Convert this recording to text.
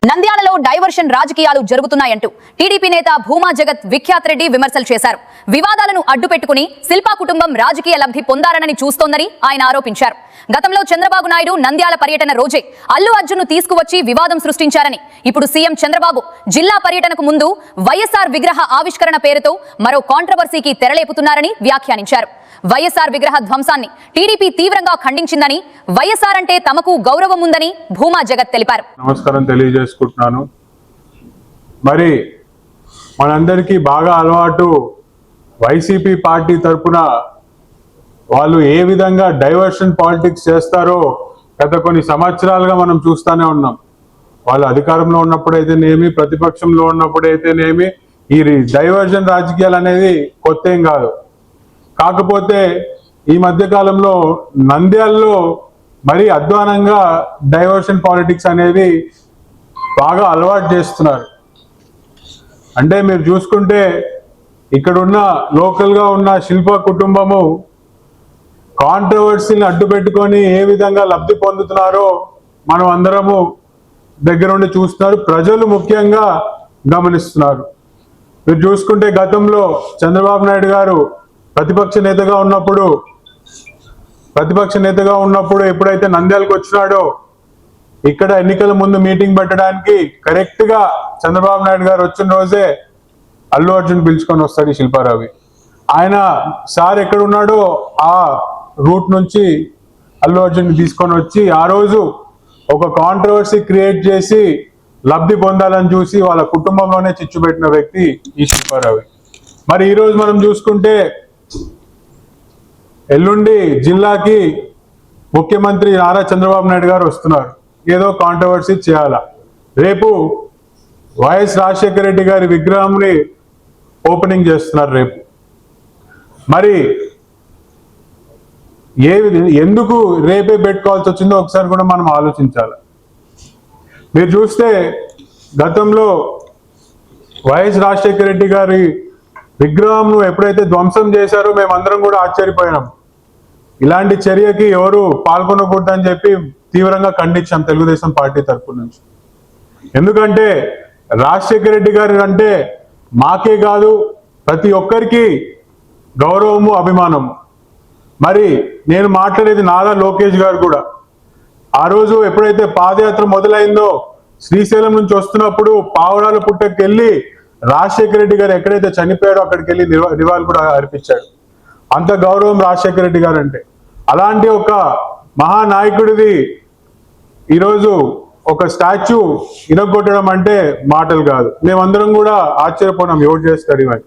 నంద్యాలలో డైవర్షన్ రాజకీయాలు జరుగుతున్నాయంటూ టీడీపీ నేత భూమా జగత్ విఖ్యాత్ రెడ్డి విమర్శలు చేశారు. వివాదాలను అడ్డుపెట్టుకుని శిల్పా కుటుంబం రాజకీయ లబ్ధి పొందారని చూస్తోందని ఆయన ఆరోపించారు. గతంలో చంద్రబాబు నాయుడు నంద్యాల పర్యటన రోజే అల్లు అర్జున్ను తీసుకువచ్చి వివాదం సృష్టించారని, ఇప్పుడు సీఎం చంద్రబాబు జిల్లా పర్యటనకు ముందు వైఎస్ఆర్ విగ్రహ ఆవిష్కరణ పేరుతో మరో కాంట్రవర్సీకి తెరలేపుతున్నారని వ్యాఖ్యానించారు. వైఎస్ఆర్ విగ్రహ ధ్వంసాన్ని టీడీపీ తీవ్రంగా ఖండించిందని, వైఎస్ఆర్ అంటే తమకు గౌరవం ఉందని భూమా జగత్ తెలిపారు. నమస్కారం తెలియజేసుకుంటున్నాను. మరి మనందరికీ బాగా అలవాటు వైసీపీ పార్టీ తరఫున వాళ్ళు ఏ విధంగా డైవర్షన్ పాలిటిక్స్ చేస్తారో గత కొన్ని సంవత్సరాలుగా మనం చూస్తూనే ఉన్నాం. వాళ్ళు అధికారంలో ఉన్నప్పుడైతేనేమి, ప్రతిపక్షంలో ఉన్నప్పుడైతేనేమి, ఈ డైవర్షన్ రాజకీయాలు అనేది కొత్త ఏం కాదు. కాకపోతే ఈ మధ్య కాలంలో నంద్యాలలో మరీ అధ్వానంగా డైవర్షన్ పాలిటిక్స్ అనేది బాగా అలవాటు చేస్తున్నారు. అంటే మీరు చూసుకుంటే ఇక్కడున్న లోకల్గా ఉన్న శిల్ప కుటుంబము కాంట్రవర్సీని అడ్డు పెట్టుకొని ఏ విధంగా లబ్ధి పొందుతున్నారో మనం అందరము దగ్గరుండి చూస్తున్నారు. ప్రజలు ముఖ్యంగా గమనిస్తున్నారు. మీరు చూసుకుంటే గతంలో చంద్రబాబు నాయుడు గారు ప్రతిపక్ష నేతగా ఉన్నప్పుడు ఎప్పుడైతే నంద్యాలకు వచ్చినాడో ఇక్కడ ఎన్నికల ముందు మీటింగ్ పెట్టడానికి కరెక్ట్ గా చంద్రబాబు నాయుడు గారు వచ్చిన రోజే అల్లు అర్జున్ పిలుచుకొని వస్తాడు శిల్పారావి. ఆయన సార్ ఎక్కడ ఉన్నాడో ఆ రూట్ నుంచి అల్లు అర్జున్ తీసుకొని వచ్చి ఆ రోజు ఒక కాంట్రవర్సీ క్రియేట్ చేసి లబ్ధి పొందాలని చూసి వాళ్ళ కుటుంబంలోనే చిచ్చు పెట్టిన వ్యక్తి ఈ శిల్పారావి. మరి ఈరోజు మనం చూసుకుంటే ఎల్లుండి జిల్లాకి ముఖ్యమంత్రి నారా చంద్రబాబు నాయుడు గారు వస్తున్నారు. ఏదో కాంట్రవర్సీ చేయాలా. రేపు వైఎస్ రాజశేఖర రెడ్డి గారి విగ్రహంని ఓపెనింగ్ చేస్తున్నారు రేపు. మరి ఎందుకు రేపే పెట్టుకోవాల్సి వచ్చిందో ఒకసారి కూడా మనం ఆలోచించాలి. మీరు చూస్తే గతంలో వైఎస్ రాజశేఖర రెడ్డి గారి విగ్రహంను ఎప్పుడైతే ధ్వంసం చేశారో మేమందరం కూడా ఆశ్చర్యపోయినాం. ఇలాంటి చర్యకి ఎవరు పాల్గొనకూడదని చెప్పి తీవ్రంగా ఖండించాం తెలుగుదేశం పార్టీ తరఫు నుంచి. ఎందుకంటే రాజశేఖర రెడ్డి గారి అంటే మాకే కాదు ప్రతి ఒక్కరికి గౌరవము, అభిమానము. మరి నేను మాట్లాడేది నారా లోకేష్ గారు కూడా ఆ రోజు ఎప్పుడైతే పాదయాత్ర మొదలైందో శ్రీశైలం నుంచి వస్తున్నప్పుడు పావురాల పుట్టకెళ్ళి రాజశేఖర రెడ్డి గారు ఎక్కడైతే చనిపోయాడో అక్కడికి వెళ్ళి నివాళులు కూడా అర్పించాడు. అంత గౌరవం రాజశేఖర రెడ్డి గారు అంటే. అలాంటి ఒక మహానాయకుడిది ఈరోజు ఒక స్టాచ్యూ ఇరగొట్టడం అంటే మాటలు కాదు. మేమందరం కూడా ఆశ్చర్యపోయినాం ఎవరు చేస్తారు ఇవన్నీ.